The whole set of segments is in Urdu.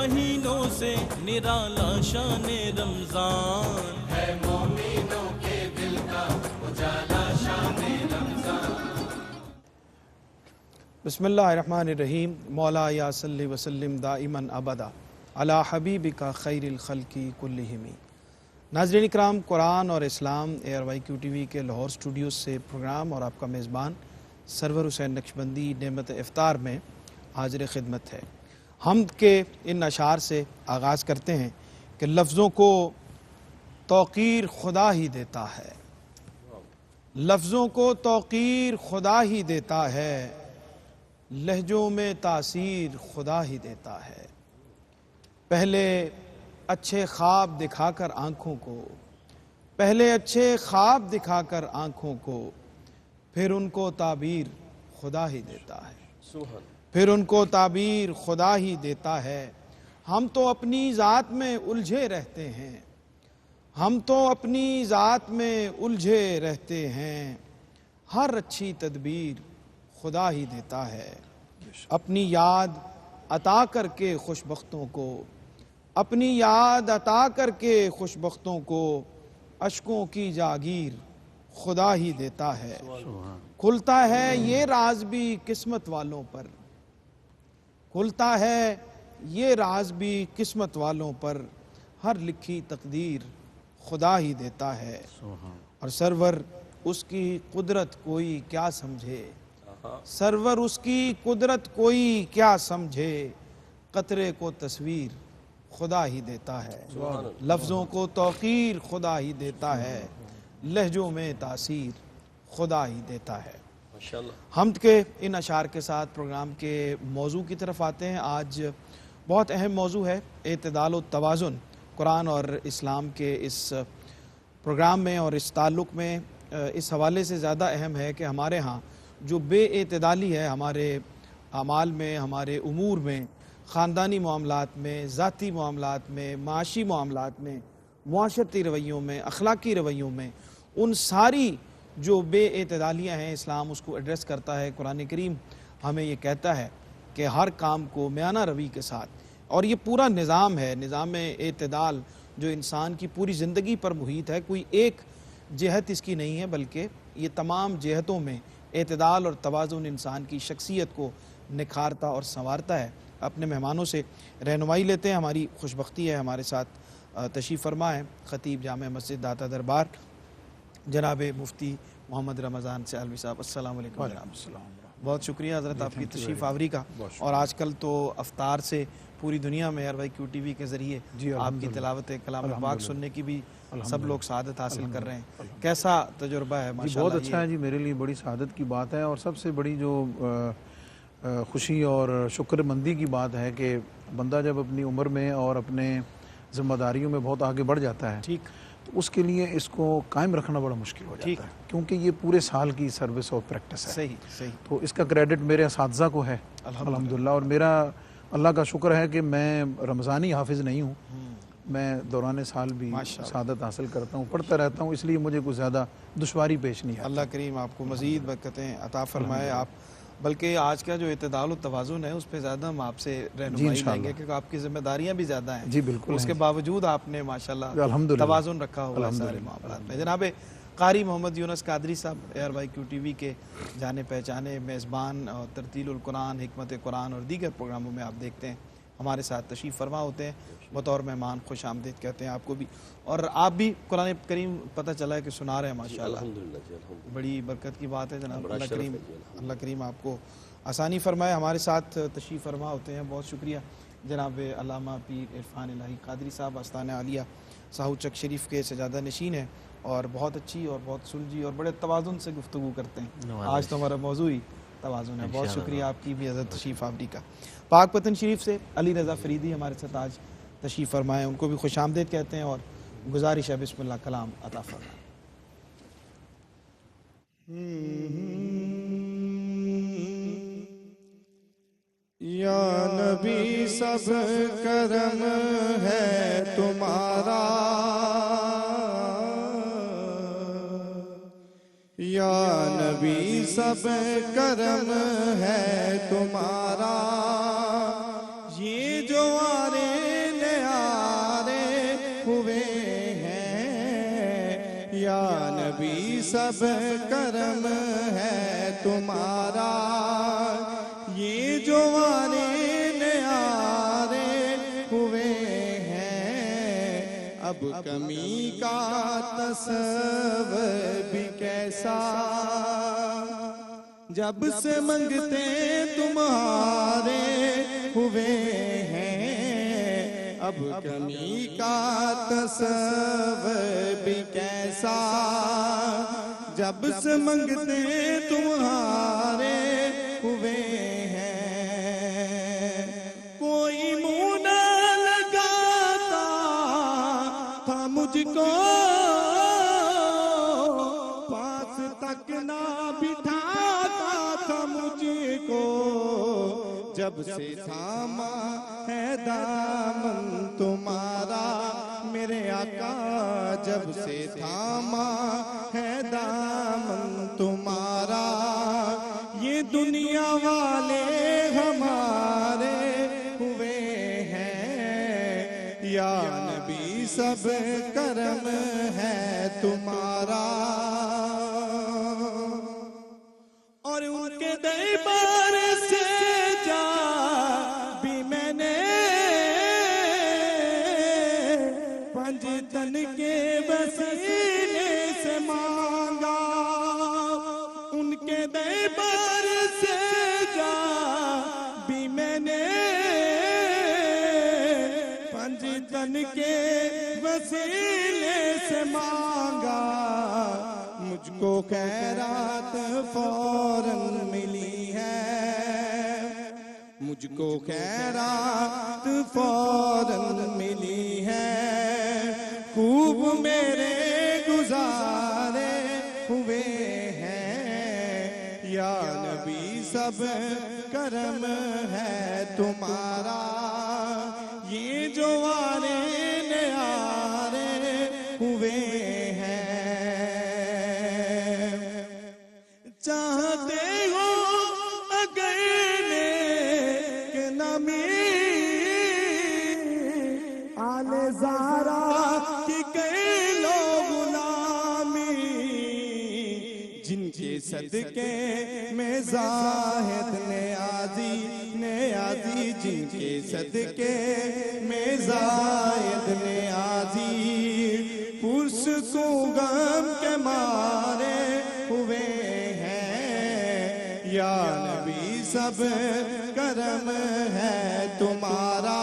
مہینوں سے نرالا شان رمضان ہے، مومنوں کے دل کا اجالا شان رمضان۔ بسم اللہ الرحمن الرحیم۔ مولا یا صلی وسلم دائما ابدا علی حبیبک خیر الخلق کلہم۔ ناظرین اکرام، قرآن اور اسلام ARYQ TV کے لاہور اسٹوڈیو سے پروگرام اور آپ کا میزبان سرور حسین نقشبندی نعمت افطار میں حاضر خدمت ہے۔ حمد کے ان اشعار سے آغاز کرتے ہیں کہ لفظوں کو توقیر خدا ہی دیتا ہے، لفظوں کو توقیر خدا ہی دیتا ہے، لہجوں میں تاثیر خدا ہی دیتا ہے۔ پہلے اچھے خواب دکھا کر آنکھوں کو، پہلے اچھے خواب دکھا کر آنکھوں کو، پھر ان کو تعبیر خدا ہی دیتا ہے، پھر ان کو تعبیر خدا ہی دیتا ہے۔ ہم تو اپنی ذات میں الجھے رہتے ہیں، ہم تو اپنی ذات میں الجھے رہتے ہیں، ہر اچھی تدبیر خدا ہی دیتا ہے۔ اپنی یاد عطا کر کے خوشبختوں کو، اپنی یاد عطا کر کے خوشبختوں کو، اشکوں کی جاگیر خدا ہی دیتا ہے۔ کھلتا ہے یہ راز بھی قسمت والوں پر، کھلتا ہے یہ راز بھی قسمت والوں پر، ہر لکھی تقدیر خدا ہی دیتا ہے۔ اور سرور اس کی قدرت کوئی کیا سمجھے، سرور اس کی قدرت کوئی کیا سمجھے، قطرے کو تصویر خدا ہی دیتا ہے، لفظوں کو توقیر خدا ہی دیتا ہے، لہجوں میں تاثیر خدا ہی دیتا ہے۔ حمد کے ان اشعار کے ساتھ پروگرام کے موضوع کی طرف آتے ہیں۔ آج بہت اہم موضوع ہے، اعتدال و توازن۔ قرآن اور اسلام کے اس پروگرام میں اور اس تعلق میں اس حوالے سے زیادہ اہم ہے کہ ہمارے ہاں جو بے اعتدالی ہے ہمارے اعمال میں، ہمارے امور میں، خاندانی معاملات میں، ذاتی معاملات میں، معاشی معاملات میں، معاشرتی رویوں میں، اخلاقی رویوں میں، ان ساری جو بے اعتدالیاں ہیں اسلام اس کو ایڈریس کرتا ہے۔ قرآن کریم ہمیں یہ کہتا ہے کہ ہر کام کو میانہ روی کے ساتھ، اور یہ پورا نظام ہے، نظام اعتدال جو انسان کی پوری زندگی پر محیط ہے، کوئی ایک جہت اس کی نہیں ہے بلکہ یہ تمام جہتوں میں اعتدال اور توازن انسان کی شخصیت کو نکھارتا اور سنوارتا ہے۔ اپنے مہمانوں سے رہنمائی لیتے ہیں۔ ہماری خوشبختی ہے ہمارے ساتھ تشریف فرما ہے خطیب جامع مسجد داتا دربار جناب مفتی محمد رمضان سیالوی صاحب۔ السلام علیکم جناب۔ بہت شکریہ حضرت آپ کی تشریف آوری کا، اور آج کل تو افطار سے پوری دنیا میں ARYQ TV کے ذریعے آپ کی تلاوت کلام پاک سننے کی بھی سب لوگ سعادت حاصل کر رہے ہیں۔ کیسا تجربہ ہے؟ ماشاءاللہ بہت اچھا ہے جی، میرے لیے بڑی سعادت کی بات ہے، اور سب سے بڑی جو خوشی اور شکر مندی کی بات ہے کہ بندہ جب اپنی عمر میں اور اپنے ذمہ داریوں میں بہت آگے بڑھ جاتا ہے ٹھیک، تو اس کے لیے اس کو قائم رکھنا بڑا مشکل ہو جاتا ہے، کیونکہ یہ پورے سال کی سروس اور پریکٹس ہے۔ صحیح۔ تو اس کا کریڈٹ میرے اساتذہ کو ہے الحمدللہ، اور میرا اللہ کا شکر ہے کہ میں رمضانی حافظ نہیں ہوں، میں دوران سال بھی سعادت حاصل کرتا ہوں، پڑھتا رہتا ہوں، اس لیے مجھے کوئی زیادہ دشواری پیش نہیں ہے۔ اللہ کریم آپ کو مزید برکتیں عطا فرمائے۔ آپ بلکہ آج کا جو اعتدال و توازن ہے اس پہ زیادہ ہم آپ سے رہنمائی لیں گے، کیونکہ آپ کی ذمہ داریاں بھی زیادہ ہیں۔ جی بالکل، اس کے باوجود آپ نے ماشاءاللہ توازن رکھا ہوا ہے سارے معاملات میں۔ جناب قاری محمد یونس قادری صاحب ARYQ TV کے جانے پہچانے میزبان اور ترتیل القرآن، حکمت قرآن اور دیگر پروگراموں میں آپ دیکھتے ہیں ہمارے ساتھ تشریف فرما ہوتے ہیں، بطور مہمان خوش آمدید کہتے ہیں آپ کو بھی، اور آپ بھی قرآن کریم پتہ چلا ہے کہ سنا رہے ہیں ماشاءاللہ۔ بڑی برکت کی بات ہے جناب۔ اللہ کریم آپ کو آسانی فرمائے۔ ہمارے ساتھ تشریف فرما ہوتے ہیں، بہت شکریہ جناب علامہ پیر عرفان الہی قادری صاحب، آستانہ عالیہ ساہو چک شریف کے سجادہ نشین ہیں، اور بہت اچھی اور بہت سلجھی اور بڑے توازن سے گفتگو کرتے ہیں۔ آج تو ہمارا موضوع ہی توازن ہے۔ بہت شکریہ آپ کی بھی حضرت تشریف آوری کا۔ پاک پتن شریف سے علی رضا فریدی ہمارے ساتھ آج تشریف فرمائے، ان کو بھی خوش آمدید کہتے ہیں، اور گزارش ہے بسم اللہ کلام عطا فرمائے۔ یا نبی سب کرم ہے تمہارا، یا نبی سب کرم ہے تمہارا، یہ جو آرے یا نبی سب کرم ہے تمہارا، یہ جو آنے نیارے ہوئے ہیں، اب کمی کا تصور بھی کیسا، جب سے منگتے تمہارے ہوئے ہیں، اب کمی کا تصور بھی کیسا، جب سے منگتے تمہارے ہوئے ہیں، کوئی منہ نہ لگاتا تھا مجھ کو، پاس تک نہ بٹھاتا تھا مجھ کو، جب سے تھاما ہے دامن تمہارا میرے آقا، جب سے تھاما ہے دامن تمہارا، یہ دنیا والے ہمارے ہوئے ہیں، یا نبی سب کرم ہے تمہارا، اور ان کے دربار سے جا بھی میں نے پنجتن کے وسیلے سے مانگا، ان کے دربار سے جا بھی میں نے پنجتن کے وسیلے سے مانگا، مجھ کو خیرات فوراً ملی ہے، مجھ کو خیرات فوراً ملی ہے، خوب میرے گزارے ہوئے ہیں، یا نبی سب کرم ہے تمہارا، یہ جو آنے نیارے ہوئے ہیں، چاہتے ہو اگر نیک نامی آل زہرا کی کئی لو غلامی، جن کے صدقے میں زاہد نیازی، جن کے صدقے میں زاہد نیازی، پرس کو غم کے مارے ہوئے ہیں، یا نبی سب کرم ہے تمہارا،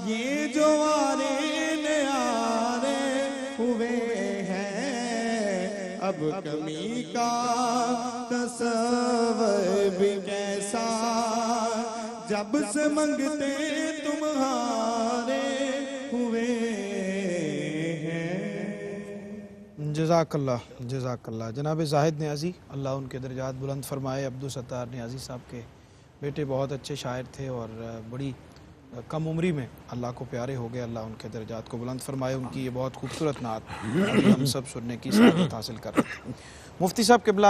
یہ جو آنے نیارے ہوئے ہیں، اب کمی کا تصور بھی کیسا، جب سے منگتے تمہارے ہوئے ہیں۔ جزاک اللہ جناب زاہد نیازی، اللہ ان کے درجات بلند فرمائے۔ عبدالستار نیازی صاحب کے بیٹے بہت اچھے شاعر تھے اور بڑی کم عمری میں اللہ کو پیارے ہو گئے، اللہ ان کے درجات کو بلند فرمائے۔ ان کی یہ بہت خوبصورت نعت ہم سب سننے کی سعادت حاصل کر رہے ہیں۔ مفتی صاحب قبلہ،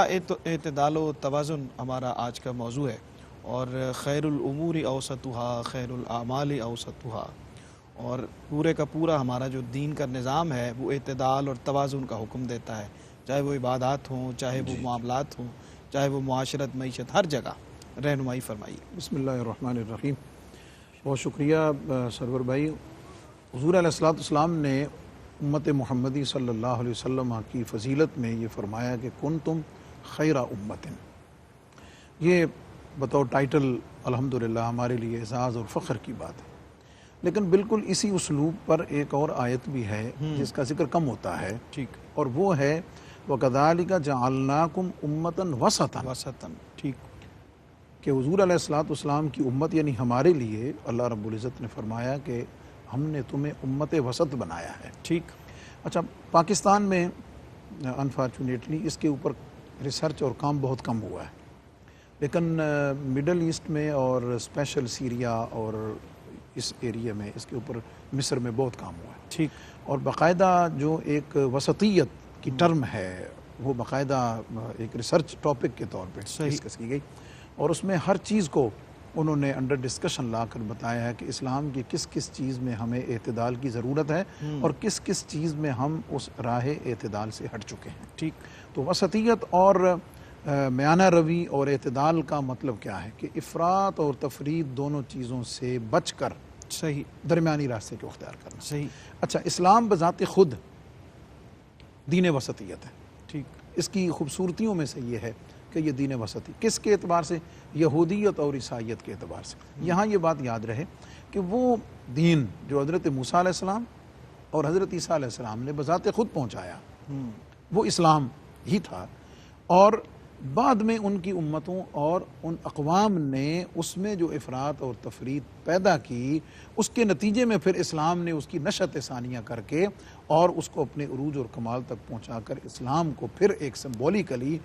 اعتدال و توازن ہمارا آج کا موضوع ہے، اور خیر الامور اوسطها، خیر الاعمال اوسطها، اور پورے کا پورا ہمارا جو دین کا نظام ہے وہ اعتدال اور توازن کا حکم دیتا ہے، چاہے وہ عبادات ہوں، چاہے وہ معاملات ہوں، چاہے وہ معاشرت، معیشت، ہر جگہ رہنمائی فرمائیے۔ بسم اللہ الرحمن الرحیم۔ بہت شکریہ سرور بھائی۔ حضور علیہ السلام نے امت محمدی صلی اللہ علیہ وسلم کی فضیلت میں یہ فرمایا کہ کنتم خیر امت، یہ بطور ٹائٹل الحمدللہ ہمارے لیے اعزاز اور فخر کی بات ہے، لیکن بالکل اسی اسلوب پر ایک اور آیت بھی ہے جس کا ذکر کم ہوتا ہے، ٹھیک، اور وہ ہے وَكَذَلِكَ جَعَلْنَاكُمْ أُمَّةً وسطاً، ٹھیک، کہ حضور علیہ السلام کی امت یعنی ہمارے لیے اللہ رب العزت نے فرمایا کہ ہم نے تمہیں امت وسط بنایا ہے، ٹھیک۔ اچھا، پاکستان میں انفارچونیٹلی اس کے اوپر ریسرچ اور کام بہت کم ہوا ہے، لیکن مڈل ایسٹ میں اور اسپیشل سیریا اور اس ایریا میں اس کے اوپر مصر میں بہت کام ہوا ہے، ٹھیک، اور باقاعدہ جو ایک وسطیت کی ٹرم ہے وہ باقاعدہ ایک ریسرچ ٹاپک کے طور پہ ڈسکس کی گئی، اور اس میں ہر چیز کو انہوں نے انڈر ڈسکشن لا کر بتایا ہے کہ اسلام کی کس کس چیز میں ہمیں اعتدال کی ضرورت ہے اور کس کس چیز میں ہم اس راہ اعتدال سے ہٹ چکے ہیں. ٹھیک. تو وسطیت اور میانہ روی اور اعتدال کا مطلب کیا ہے کہ افراط اور تفرید دونوں چیزوں سے بچ کر صحیح درمیانی راستے کو اختیار کرنا. صحیح. اچھا، اسلام بذات خود دین وسطیت ہے. ٹھیک. اس کی خوبصورتیوں میں سے یہ ہے کہ یہ دین وسطی کس کے اعتبار سے؟ یہودیت اور عیسائیت کے اعتبار سے. یہاں یہ بات یاد رہے کہ وہ دین جو حضرت موسیٰ علیہ السلام اور حضرت عیسیٰ علیہ السلام نے بذات خود پہنچایا وہ اسلام ہی تھا، اور بعد میں ان کی امتوں اور ان اقوام نے اس میں جو افراط اور تفرید پیدا کی، اس کے نتیجے میں پھر اسلام نے اس کی نشأت ثانیہ کر کے اور اس کو اپنے عروج اور کمال تک پہنچا کر اسلام کو پھر ایک سمبولیکلی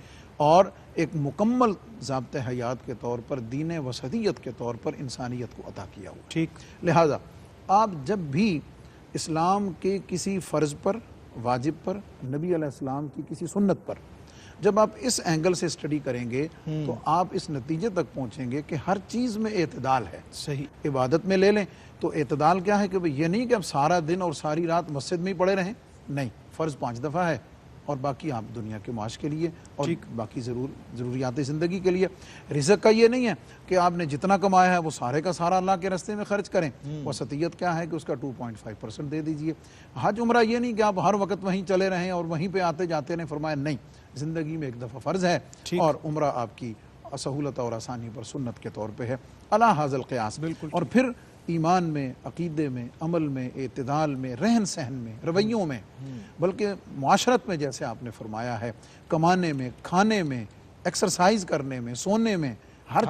اور ایک مکمل ضابطۂ حیات کے طور پر دین وسطیت کے طور پر انسانیت کو عطا کیا ہوا. ٹھیک. لہذا آپ جب بھی اسلام کے کسی فرض پر، واجب پر، نبی علیہ السلام کی کسی سنت پر جب آپ اس اینگل سے اسٹڈی کریں گے تو آپ اس نتیجے تک پہنچیں گے کہ ہر چیز میں اعتدال ہے. صحیح. عبادت میں لے لیں تو اعتدال کیا ہے کہ یہ نہیں کہ آپ سارا دن اور ساری رات مسجد میں ہی پڑے رہیں، نہیں، فرض 5 دفعہ ہے اور باقی آپ دنیا کے معاش کے لیے اور باقی ضروریات زندگی کے لیے. رزق کا یہ نہیں ہے کہ آپ نے جتنا کمایا ہے وہ سارے کا سارا اللہ کے راستے میں خرچ کریں. وسطیت کیا ہے کہ اس کا 2.5% دے دیجئے. حج عمرہ یہ نہیں کہ آپ ہر وقت وہیں چلے رہیں اور وہیں پہ آتے جاتے رہیں. فرمایا نہیں، زندگی میں ایک دفعہ فرض ہے اور عمرہ آپ کی سہولت اور آسانی پر سنت کے طور پہ ہے. علی ھذا القیاس. اور پھر ایمان میں، عقیدے میں، عمل میں، اعتدال میں، رہن سہن میں، رویوں میں، بلکہ معاشرت میں جیسے آپ نے فرمایا ہے، کمانے میں، کھانے میں، ایکسرسائز کرنے میں، سونے میں، ہر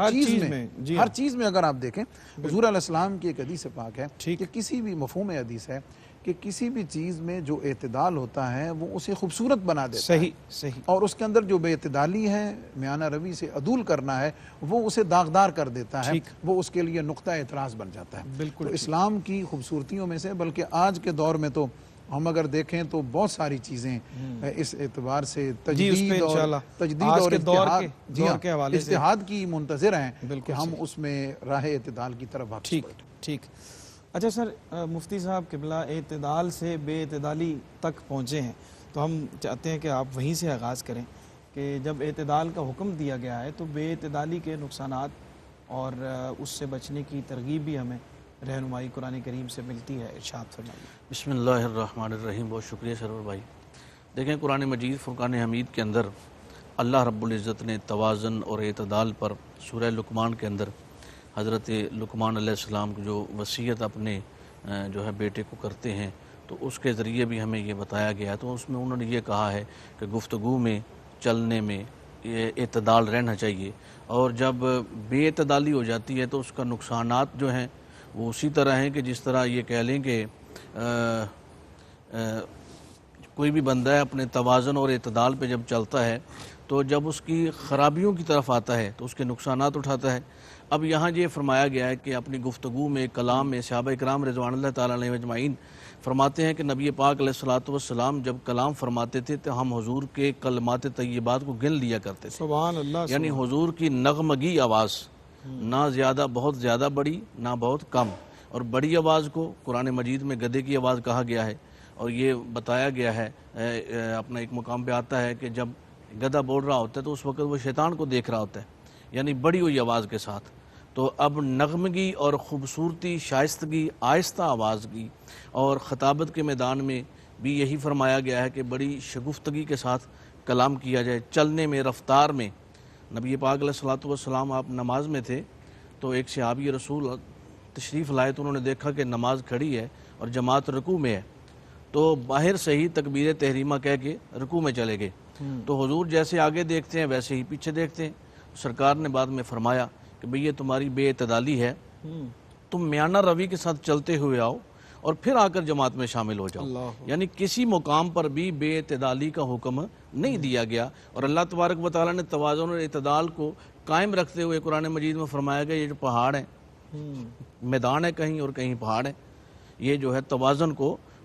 چیز میں اگر آپ دیکھیں حضور علیہ السلام کی ایک حدیث پاک ہے کہ کسی بھی مفہوم حدیث ہے کہ کسی بھی چیز میں جو اعتدال ہوتا ہے وہ اسے خوبصورت بنا دیتا ہے. صحیح. اور اس کے اندر جو بے اعتدالی ہے، میانہ روی سے عدول کرنا ہے، وہ اسے داغدار کر دیتا ہے، وہ اس کے لیے نقطہ اعتراض بن جاتا ہے. بالکل. تو اسلام کی خوبصورتیوں میں سے، بلکہ آج کے دور میں تو ہم اگر دیکھیں تو بہت ساری چیزیں اس اعتبار سے تجدید اور اجتہاد کی منتظر ہیں کہ ہم اس میں راہ اعتدال کی طرف واپس پلٹیں. ٹھیک. اچھا سر، مفتی صاحب قبلہ اعتدال سے بے اعتدالی تک پہنچے ہیں تو ہم چاہتے ہیں کہ آپ وہیں سے آغاز کریں کہ جب اعتدال کا حکم دیا گیا ہے تو بے اعتدالی کے نقصانات اور اس سے بچنے کی ترغیب بھی ہمیں رہنمائی قرآن کریم سے ملتی ہے. ارشاد فرمائیے. بسم اللہ الرحمن الرحیم. بہت شکریہ سرور بھائی. دیکھیں قرآن مجید فرقان حمید کے اندر اللہ رب العزت نے توازن اور اعتدال پر سورہ لقمان کے اندر حضرت لقمان علیہ السلام کو جو وصیت اپنے جو ہے بیٹے کو کرتے ہیں تو اس کے ذریعے بھی ہمیں یہ بتایا گیا ہے. تو اس میں انہوں نے یہ کہا ہے کہ گفتگو میں، چلنے میں یہ اعتدال رہنا چاہیے، اور جب بے اعتدالی ہو جاتی ہے تو اس کا نقصانات جو ہیں وہ اسی طرح ہیں کہ جس طرح یہ کہہ لیں کہ کوئی بھی بندہ ہے اپنے توازن اور اعتدال پہ جب چلتا ہے تو جب اس کی خرابیوں کی طرف آتا ہے تو اس کے نقصانات اٹھاتا ہے. اب یہاں یہ فرمایا گیا ہے کہ اپنی گفتگو میں، کلام میں، صحابہ اکرام رضوان اللہ تعالیٰ علیہ اجمعین فرماتے ہیں کہ نبی پاک علیہ الصلوۃ والسلام جب کلام فرماتے تھے تو ہم حضور کے کلمات طیبات کو گن لیا کرتے تھے. سبحان اللہ. یعنی حضور کی نغمگی آواز نہ زیادہ بہت زیادہ بڑی نہ بہت کم، اور بڑی آواز کو قرآن مجید میں گدھے کی آواز کہا گیا ہے. اور یہ بتایا گیا ہے، اپنا ایک مقام پہ آتا ہے کہ جب گدھا بول رہا ہوتا ہے تو اس وقت وہ شیطان کو دیکھ رہا ہوتا ہے، یعنی بڑی ہوئی آواز کے ساتھ. تو اب نغمگی اور خوبصورتی، شائستگی، آہستہ آواز کی، اور خطابت کے میدان میں بھی یہی فرمایا گیا ہے کہ بڑی شگفتگی کے ساتھ کلام کیا جائے. چلنے میں، رفتار میں، نبی پاک علیہ الصلوۃ والسلام آپ نماز میں تھے تو ایک صحابی رسول تشریف لائے تو انہوں نے دیکھا کہ نماز کھڑی ہے اور جماعت رکوع میں ہے، تو باہر سے ہی تکبیر تحریمہ کہہ کے رکوع میں چلے گئے. تو حضور جیسے آگے دیکھتے ہیں ویسے ہی پیچھے دیکھتے ہیں. سرکار نے بعد میں فرمایا کہ بھئی یہ تمہاری بے اعتدالی ہے، تم میانہ روی کے ساتھ چلتے ہوئے آؤ اور پھر آ کر جماعت میں شامل ہو جاؤ. یعنی کسی مقام پر بھی بے اعتدالی کا حکم نہیں دیا گیا، اور اللہ تبارک و تعالیٰ نے توازن اور اعتدال کو قائم رکھتے ہوئے قرآن مجید میں فرمایا گیا یہ جو پہاڑ ہیں، میدان ہے کہیں اور کہیں پہاڑ ہے، یہ جو ہے توازن کو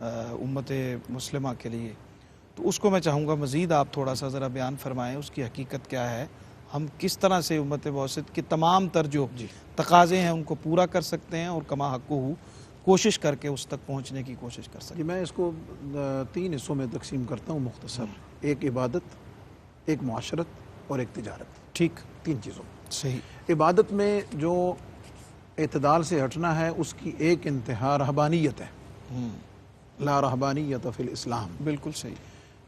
امت مسلمہ کے لیے، تو اس کو میں چاہوں گا مزید آپ تھوڑا سا ذرا بیان فرمائیں، اس کی حقیقت کیا ہے، ہم کس طرح سے امت وسط کے تمام تر جو تقاضے ہیں ان کو پورا کر سکتے ہیں اور کما حق ہو کوشش کر کے اس تک پہنچنے کی کوشش کر سکتے ہیں۔ میں اس کو 3 حصوں میں تقسیم کرتا ہوں مختصر، ایک عبادت، ایک معاشرت اور ایک تجارت، ٹھیک، 3 چیزوں۔ صحیح۔ عبادت میں جو اعتدال سے ہٹنا ہے اس کی ایک انتہا رہبانیت ہے، لا رہبانیت فی الاسلام۔ بالکل صحیح۔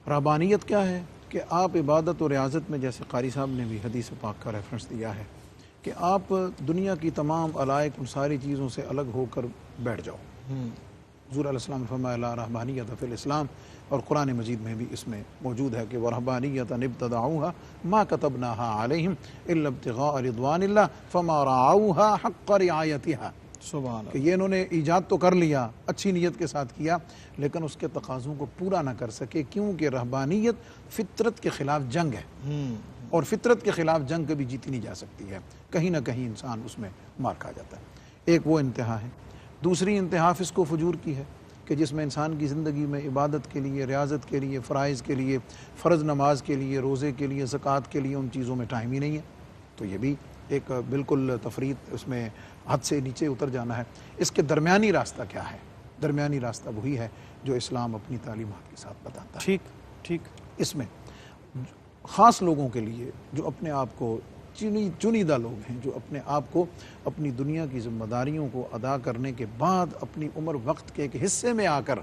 رہبانیت کیا ہے کہ آپ عبادت اور ریاضت میں، جیسے قاری صاحب نے بھی حدیث پاک کا ریفرنس دیا ہے، کہ آپ دنیا کی تمام علائق ان ساری چیزوں سے الگ ہو کر بیٹھ جاؤ۔ حضور علیہ السلام نے فرمایا لا رہبانیت فی الاسلام، اور قرآن مجید میں بھی اس میں موجود ہے کہ وَرَهْبَانِيَّةً ابْتَدَعُوهَا مَا كَتَبْنَاهَا عَلَيْهِمْ إِلَّا ابْتِغَاءَ رِضْوَانِ اللَّهِ فَمَا رَعَوْهَا حَقَّ رِعَایَتِهَا۔ سبحان اللہ۔ کہ یہ انہوں نے ایجاد تو کر لیا، اچھی نیت کے ساتھ کیا، لیکن اس کے تقاضوں کو پورا نہ کر سکے، کیونکہ رہبانیت فطرت کے خلاف جنگ ہے، اور فطرت کے خلاف جنگ کبھی جیتی نہیں جا سکتی ہے، کہیں نہ کہیں انسان اس میں مار کھا جاتا ہے۔ ایک وہ انتہا ہے۔ دوسری انتہا فسق و فجور کی ہے، کہ جس میں انسان کی زندگی میں عبادت کے لیے، ریاضت کے لیے، فرائض کے لیے، فرض نماز کے لیے، روزے کے لیے، زکوٰۃ کے لیے ان چیزوں میں ٹائم ہی نہیں ہے، تو یہ بھی ایک بالکل تفریط، اس میں حد سے نیچے اتر جانا ہے۔ اس کے درمیانی راستہ کیا ہے؟ درمیانی راستہ وہی ہے جو اسلام اپنی تعلیمات کے ساتھ بتاتا ہے۔ ٹھیک ٹھیک۔ اس میں خاص لوگوں کے لیے جو اپنے آپ کو چنیدہ لوگ ہیں، جو اپنے آپ کو اپنی دنیا کی ذمہ داریوں کو ادا کرنے کے بعد اپنی عمر وقت کے ایک حصے میں آ کر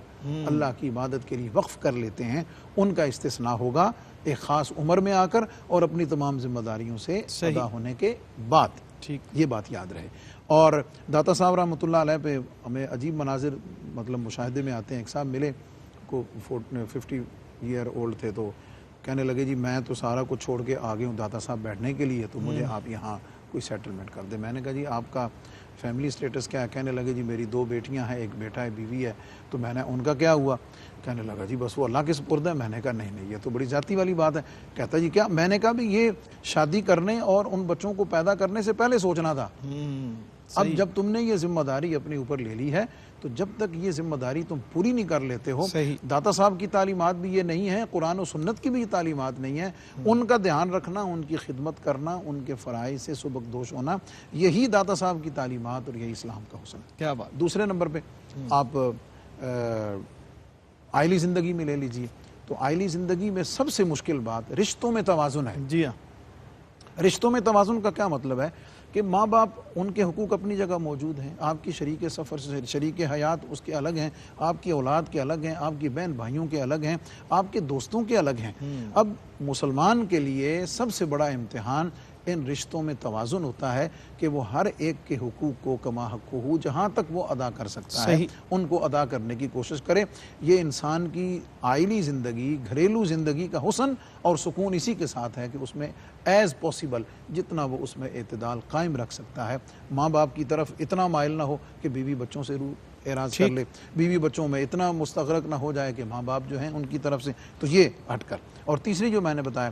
اللہ کی عبادت کے لیے وقف کر لیتے ہیں، ان کا استثناء ہوگا ایک خاص عمر میں آ کر اور اپنی تمام ذمہ داریوں سے ادا ہونے کے بعد۔ ٹھیک، یہ بات یاد رہے۔ اور داتا صاحب رحمۃ اللہ علیہ پہ ہمیں عجیب مناظر مطلب مشاہدے میں آتے ہیں۔ ایک صاحب ملے کو 50 ایئر اولڈ تھے، تو کہنے لگے جی میں تو سارا کچھ چھوڑ کے آ گیا ہوں داتا صاحب بیٹھنے کے لیے، تو مجھے آپ یہاں کوئی سیٹلمنٹ کر دیں۔ میں نے کہا جی آپ کا فیملی سٹیٹس کیا ہے؟ کہنے لگے جی میری 2 بیٹیاں ہیں، ایک بیٹا ہے، بیوی ہے۔ تو میں نے ان کا کیا ہوا؟ کہنے لگا جی بس وہ اللہ کے سپرد ہے۔ میں نے کہا نہیں یہ تو بڑی ذاتی والی بات ہے۔ کہتا جی کیا؟ میں نے کہا بھی یہ شادی کرنے اور ان بچوں کو پیدا کرنے سے پہلے سوچنا تھا۔ اب جب تم نے یہ ذمہ داری اپنے اوپر لے لی ہے، تو جب تک یہ ذمہ داری تم پوری نہیں کر لیتے ہو، داتا صاحب کی تعلیمات بھی یہ نہیں ہے، قرآن و سنت کی بھی یہ تعلیمات نہیں ہے، ان کا دھیان رکھنا، ان کی خدمت کرنا، ان کے فرائض سے سبکدوش ہونا، یہی داتا صاحب کی تعلیمات اور یہی اسلام کا حسن ہے۔ کیا بات۔ دوسرے نمبر پہ آپ آئلی زندگی میں لے لیجئے، تو آئلی زندگی میں سب سے مشکل بات رشتوں میں توازن ہے۔ جی ہاں، رشتوں میں توازن کا کیا مطلب ہے کہ ماں باپ ان کے حقوق اپنی جگہ موجود ہیں، آپ کی شریک سفر سے شریک حیات اس کے الگ ہیں، آپ کی اولاد کے الگ ہیں، آپ کی بہن بھائیوں کے الگ ہیں، آپ کے دوستوں کے الگ ہیں۔ اب مسلمان کے لیے سب سے بڑا امتحان ان رشتوں میں توازن ہوتا ہے کہ وہ ہر ایک کے حقوق کو کما حق ہو جہاں تک وہ ادا کر سکتا ہے ان کو ادا کرنے کی کوشش کرے۔ یہ انسان کی آئلی زندگی، گھریلو زندگی کا حسن اور سکون اسی کے ساتھ ہے کہ اس میں ایز پاسبل جتنا وہ اس میں اعتدال قائم رکھ سکتا ہے۔ ماں باپ کی طرف اتنا مائل نہ ہو کہ بیوی بچوں سے اعراض کر لے، بیوی بچوں میں اتنا مستغرق نہ ہو جائے کہ ماں باپ جو ہیں ان کی طرف سے، تو یہ ہٹ کر۔ اور تیسری جو میں نے بتایا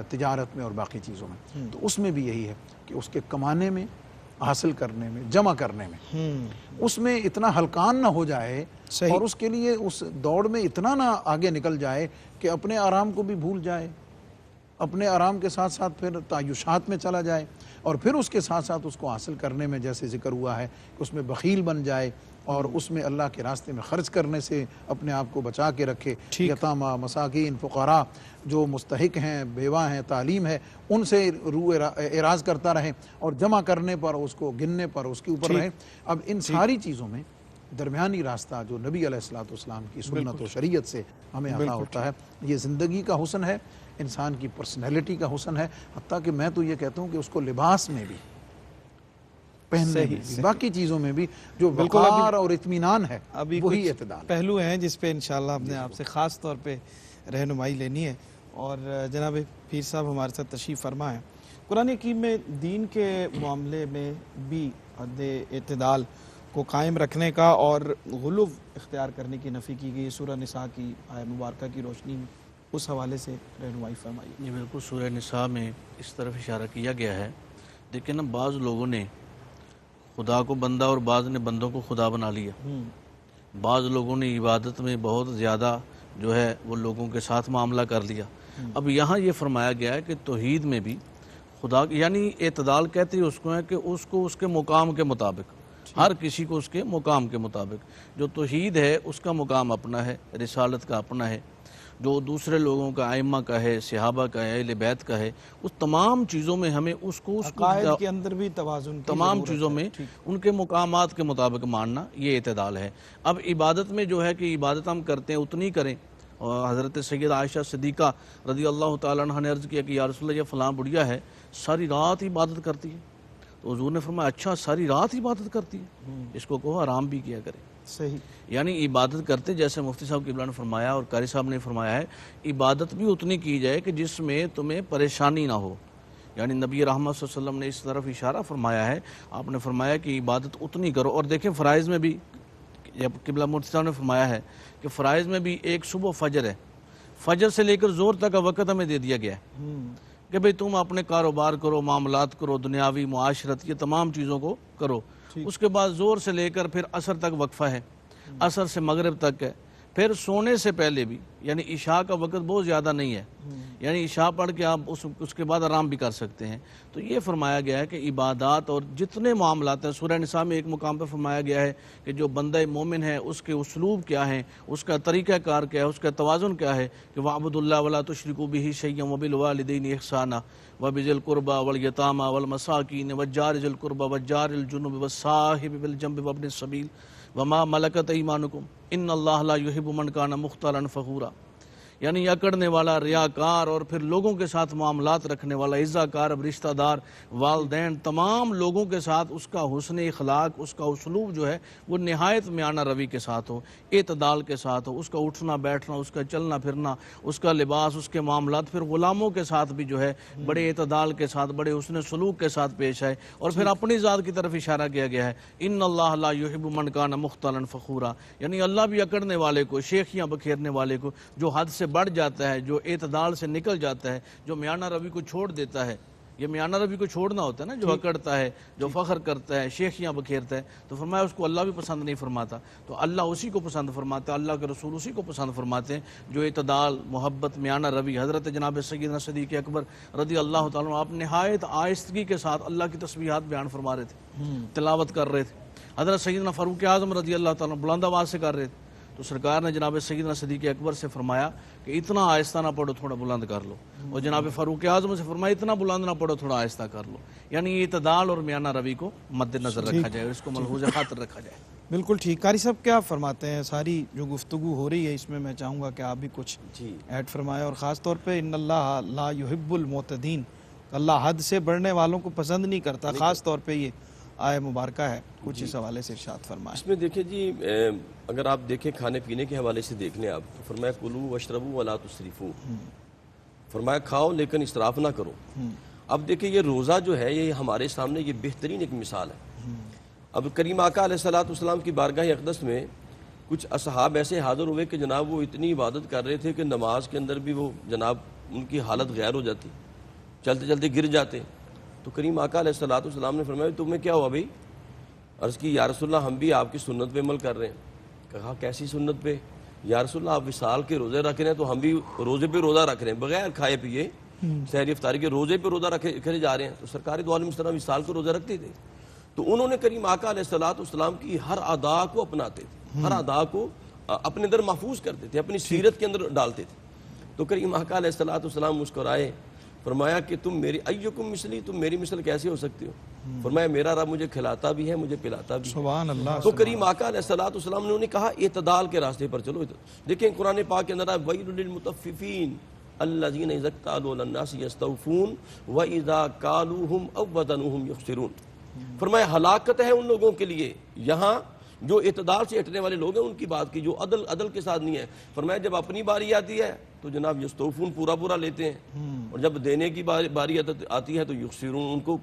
تجارت میں اور باقی چیزوں میں، تو اس میں بھی یہی ہے کہ اس کے کمانے میں، حاصل کرنے میں، جمع کرنے میں اس میں اتنا ہلکان نہ ہو جائے اور اس کے لیے اس دوڑ میں اتنا نہ آگے نکل جائے کہ اپنے آرام کو بھی بھول جائے، اپنے آرام کے ساتھ ساتھ پھر تعیشات میں چلا جائے، اور پھر اس کے ساتھ ساتھ اس کو حاصل کرنے میں جیسے ذکر ہوا ہے کہ اس میں بخیل بن جائے اور اس میں اللہ کے راستے میں خرچ کرنے سے اپنے آپ کو بچا کے رکھے۔ یتامہ، مساکین، فقراء جو مستحق ہیں، بیوہ ہیں، تعلیم ہے، ان سے اعراض کرتا رہے اور جمع کرنے پر، اس کو گننے پر اس کے اوپر رہے۔ اب ان ساری چیزوں میں درمیانی راستہ جو نبی علیہ الصلوۃ والسلام کی سنت و شریعت سے ہمیں عطا ہوتا ہے، یہ زندگی کا حسن ہے، انسان کی پرسنالٹی کا حسن ہے، حتیٰ کہ میں تو یہ کہتا ہوں کہ اس کو لباس میں بھی، پہننے میں بھی، باقی چیزوں میں بھی جو وقار اور اطمینان ہے، وہی اعتدال پہلو ہیں جس پہ انشاءاللہ ہم نے آپ سے خاص طور پہ رہنمائی لینی ہے۔ اور جناب پیر صاحب ہمارے ساتھ تشریف فرما ہے۔ قرآن حکیم میں دین کے معاملے میں بھی حد اعتدال کو قائم رکھنے کا اور غلو اختیار کرنے کی نفی کی گئی، سورہ نساء کی آیہ مبارکہ کی روشنی میں اس حوالے سے رہنمائی فرمائیے۔ یہ بالکل سورہ نساء میں اس طرف اشارہ کیا گیا ہے۔ لیکن بعض لوگوں نے خدا کو بندہ اور بعض نے بندوں کو خدا بنا لیا۔ بعض لوگوں نے عبادت میں بہت زیادہ جو ہے وہ لوگوں کے ساتھ معاملہ کر لیا۔ اب یہاں یہ فرمایا گیا ہے کہ توحید میں بھی خدا یعنی اعتدال کہتے ہیں اس کو ہے کہ اس کو اس کے مقام کے مطابق، ہر کسی کو اس کے مقام کے مطابق، جو توحید ہے اس کا مقام اپنا ہے، رسالت کا اپنا ہے، جو دوسرے لوگوں کا ائمہ کا ہے، صحابہ کا ہے، اہل بیت کا ہے، اس تمام چیزوں میں ہمیں اس کو عقائد کے اندر بھی توازن کی تمام ضرورت چیزوں ہے۔ میں ان کے مقامات کے مطابق ماننا، یہ اعتدال ہے۔ اب عبادت میں جو ہے کہ عبادت ہم کرتے ہیں اتنی کریں، اور حضرت سید عائشہ صدیقہ رضی اللہ تعالیٰ عنہ نے عرض کیا کہ یا رسول اللہ یہ فلاں بڑھیا ہے ساری رات عبادت کرتی ہے، تو حضور نے فرمایا اچھا ساری رات عبادت کرتی ہے، اس کو کہو آرام بھی کیا کرے۔ صحیح، یعنی عبادت کرتے جیسے مفتی صاحب قبلہ نے فرمایا اور قاری صاحب نے فرمایا ہے، عبادت بھی اتنی کی جائے کہ جس میں تمہیں پریشانی نہ ہو۔ یعنی نبی رحمت صلی اللہ علیہ وسلم نے اس طرف اشارہ فرمایا ہے، آپ نے فرمایا کہ عبادت اتنی کرو۔ اور دیکھیں فرائض میں بھی جب قبلہ مفتی صاحب نے فرمایا ہے کہ فرائض میں بھی ایک صبح فجر ہے، فجر سے لے کر زور تک کا وقت ہمیں دے دیا گیا ہے کہ بھئی تم اپنے کاروبار کرو، معاملات کرو، دنیاوی معاشرت یہ تمام چیزوں کو کرو۔ اس کے بعد زور سے لے کر پھر عصر تک وقفہ ہے، عصر سے مغرب تک ہے، پھر سونے سے پہلے بھی، یعنی عشاء کا وقت بہت زیادہ نہیں ہے، یعنی عشاء پڑھ کے آپ اس کے بعد آرام بھی کر سکتے ہیں۔ تو یہ فرمایا گیا ہے کہ عبادات اور جتنے معاملات ہیں، سورہ نساء میں ایک مقام پر فرمایا گیا ہے کہ جو بندہ مومن ہے اس کے اسلوب کیا ہیں، اس کا طریقہ کار کیا ہے، اس کا توازن کیا ہے کہ وَاعْبُدُوا اللَّهَ وَلَا تُشْرِكُوا بِهِ شَيْئًا وَبِالْوَالِدَيْنِ إِحْسَانًا وَبِذِي الْقُرْبَى وَالْيَتَامَى وَالْمَسَاكِينِ وَالجَّارِ ذِي الْقُرْبَى وَالجَّارِ الْجُنُبِ وَالصَّاحِبِ بِالْجَنبِ وَابْنِ السَّبِيلِ وَمَا مَلَكَتْ أَيْمَانُكُمْ إِنَّ اللَّهَ لَا يُحِبُّ مَنْ كَانَ مُخْتَالًا فَخُورًا۔ یعنی اکڑنے والا، ریاکار، اور پھر لوگوں کے ساتھ معاملات رکھنے والا، عزت اب رشتہ دار، والدین، تمام لوگوں کے ساتھ اس کا حسن اخلاق، اس کا اسلوب جو ہے وہ نہایت میانہ روی کے ساتھ ہو، اعتدال کے ساتھ ہو، اس کا اٹھنا بیٹھنا، اس کا چلنا پھرنا، اس کا لباس، اس کے معاملات، پھر غلاموں کے ساتھ بھی جو ہے بڑے اعتدال کے ساتھ، بڑے حسن سلوک کے ساتھ پیش آئے۔ اور پھر اپنی ذات کی طرف اشارہ کیا گیا ہے، ان اللہ لا یحب من کان مختالا فخورا، یعنی اللہ بھی اکڑنے والے کو، شیخیاں بکھیرنے والے کو، جو حد سے بڑھ جاتا ہے، جو اعتدال سے نکل جاتا ہے، جو میانہ روی کو چھوڑ دیتا ہے، یہ میانہ روی کو چھوڑنا ہوتا ہے نا، جو اکڑتا ہے، جو فخر کرتا ہے، شیخیاں بکھیرتا ہے، تو فرمایا اس کو اللہ بھی پسند نہیں فرماتا۔ تو اللہ اسی کو پسند فرماتا ہے، اللہ کے رسول اسی کو پسند فرماتے ہیں جو اعتدال، محبت، میانہ روی۔ حضرت جناب سیدنا صدیق اکبر رضی اللہ تعالیٰ عنہ آپ نہایت آہستگی کے ساتھ اللہ کی تسبیحات بیان فرما رہے تھے، تلاوت کر رہے تھے۔ حضرت سیدنا فاروق اعظم رضی اللہ تعالیٰ عنہ بلند آواز سے کر رہے تھے، تو سرکار نے جناب سیدنا صدیق اکبر سے فرمایا کہ اتنا آہستہ نہ پڑھو، تھوڑا بلند کر لو، اور جناب فاروق اعظم سے فرمایا اتنا بلند نہ پڑھو، تھوڑا آہستہ کر لو۔ یعنی یہ اعتدال اور میانہ روی کو مد نظر رکھا جائے اور اس کو ملحوظ خاطر رکھا جائے۔ بالکل ٹھیک۔ قاری صاحب کیا فرماتے ہیں؟ ساری جو گفتگو ہو رہی ہے اس میں میں چاہوں گا کہ آپ بھی کچھ ایڈ فرمائیں، اور خاص طور پہ ان اللہ لا یحب المعتدین، اللہ حد سے بڑھنے والوں کو پسند نہیں کرتا، خاص طور پہ یہ آئے مبارکہ ہے، کچھ اس حوالے سے ارشاد فرمائیں۔ اس میں دیکھیں جی، اگر آپ دیکھیں کھانے پینے کے حوالے سے دیکھ لیں آپ، تو فرمایا کلوا واشربوا ولا تسرفوا، فرمایا کھاؤ لیکن اسراف نہ کرو۔ اب دیکھیں یہ روزہ جو ہے یہ ہمارے سامنے یہ بہترین ایک مثال ہے۔ اب کریم آقا علیہ السلام کی بارگاہ اقدس میں کچھ اصحاب ایسے حاضر ہوئے کہ جناب وہ اتنی عبادت کر رہے تھے کہ نماز کے اندر بھی وہ جناب ان کی حالت غیر ہو جاتی، چلتے چلتے گر جاتے۔ تو کریم آقا علیہ السلام نے فرمایا تمہیں کیا ہوا بھائی؟ عرض کی یا رسول اللہ ہم بھی آپ کی سنت پہ عمل کر رہے ہیں۔ کہا کیسی سنت پہ؟ یا رسول اللہ آپ وصال کے روزے رکھ رہے ہیں تو ہم بھی روزے پہ روزہ رکھ رہے ہیں، بغیر کھائے پیے سحری افطاری کے روزے پہ روزہ رکھے جا رہے ہیں۔ تو سرکار دو عالم اس طرح وصال کے روزے رکھتے تھے، تو انہوں نے کریم آقا علیہ السلام کی ہر ادا کو اپناتے تھے، ہر ادا کو اپنے اندر محفوظ کرتے تھے، اپنی سیرت کے اندر ڈالتے تھے۔ تو کریم آقا علیہ السلام مسکرائے، فرمایا کہ تم میری ایکم مثلی، تم میری مثل کیسے ہو سکتے ہو؟ فرمایا میرا رب مجھے کھلاتا بھی ہے، مجھے پلاتا بھی ہے۔ سبحان اللہ۔ تو کریم آقا علیہ السلام نے انہیں کہا اعتدال کے راستے پر چلو۔ دیکھیں قرآن پاک کے اندر ویل للمطففین الذین اذا اکتالوا علی الناس یستوفون واذا کالوہم او وزنوہم یخسرون۔ فرمایا ہلاکت ہے ان لوگوں کے لیے یہاں جو اعتدال سے ہٹنے والے لوگ ہیں، ان کی بات کی جو عدل کے ساتھ نہیں ہے۔ فرمایا جب اپنی باری آتی ہے تو جناب یستوفون پورا لیتے ہیں، اور جب دینے کی باری آتی ہے تو یخسرون ان کو